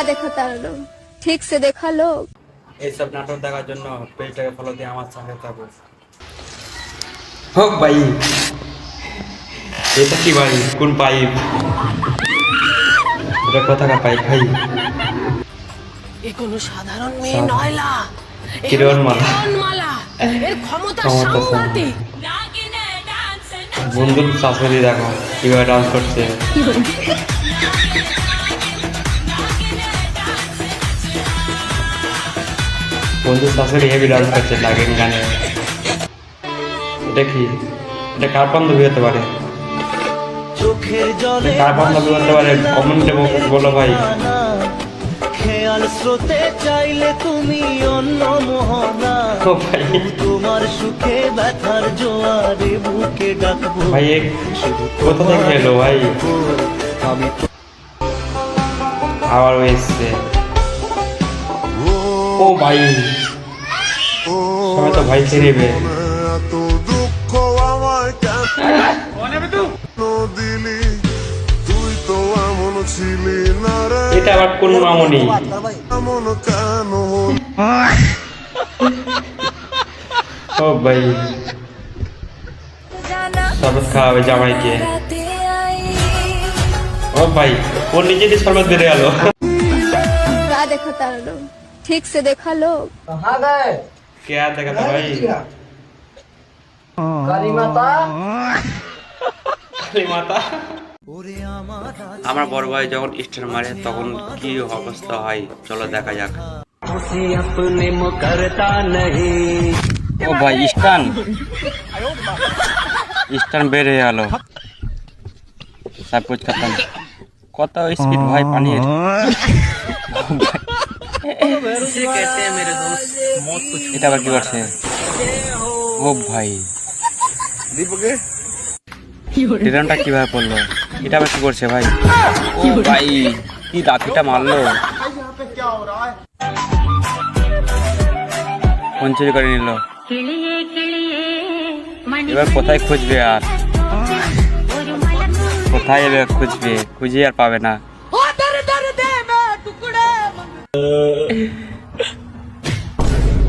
देखा तारा लोग, ठीक से देखा लोग। এইসব নাটক দেখার জন্য পেজটাকে ফলো দিয়ে আমার সঙ্গে থাকো। হোক ভাই, এটা কি ভাই, কোন পাইপ? এটা কোথাকার পাইপ ভাই? এ কোনো সাধারণ মেয়ে নয়লা, কিরণমালা। এর ক্ষমতা ক্ষমতা সাংঘাতিক। বন্ধুর শাশুড়ি দেখো কিভাবে ডান্স করছে। বন্ধুর শাশুড়ি হেভি ডান্স করছে লাগেন গানে। এটা কি? এটা কার বান্ধবী হতে পারে? চোখের এটা জলে কার বান্ধবী হতে পারে? কমেন্টে বলো ভাই। খেয়াল স্রোতে চাইলে তুমি অন্য মোহনা, ও ভাই, তোমার সুখে ব্যথার জোয়ারে বুকে ডাকবো ভাই এ কোথা থেকে এলো ভাই? আমি আবার এসছে। ও ভাই, সবাই তো ভাই ছেড়েবে। এত দুঃখ আমায় কেন দিলি, তুই তো এমন ছিলি না রে, এটা আবার কোন মামনি? এমন কেন ও ভাই, শরবত খাওয়াবে জামাইকে। ও ভাই, ওর নিজেরই শরবত বেড়ে গেল। क्या देखा तारा लोग, ठीक से देखा लोग। কে আর দেখাতো ভাই? কালী মাতা। আমার বড় ভাই যখন স্টার মারে তখন কি অবস্থা হয় চলো দেখা যাক। अपने मुकरता नहीं। ও ভাই, স্টান বের হয়ে গেল। সব কুছ খতম। কত স্পিড ভাই পানির। এটা আবার কি করছে? ও ভাই, ট্রেনটা কিভাবে পড়লো? এটা আবার কি করছে ভাই? ও ভাই, কি লাঠিটা মারলো। ফোন চুরি করে নিল। এবার কোথায় খুঁজবে আর? কোথায় এবার খুঁজবে? খুঁজে আর পাবে না।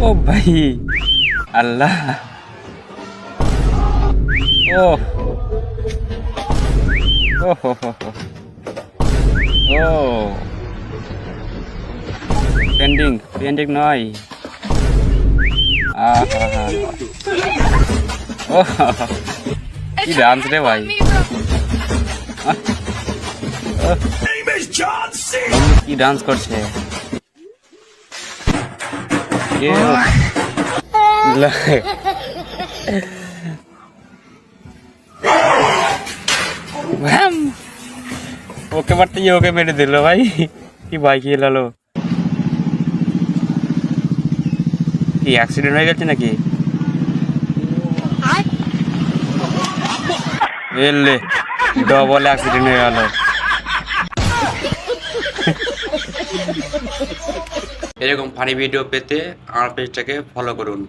ও ভাই, আল্লাহ। ও ও হো হো হো। ও পেন্ডিং নয়। আহা, ও কি ডান্স রে ভাই। কি ডান্স করছে। ওকে মারতে গিয়ে ওকে মেরে দিল ভাই। কি ভাই, কি এলো? কি অ্যাক্সিডেন্ট হয়ে গেছে নাকি? এলে ডবল অ্যাক্সিডেন্ট হয়ে গেল। এরকম ফানি ভিডিও পেতে আমার পেজটাকে ফলো করুন।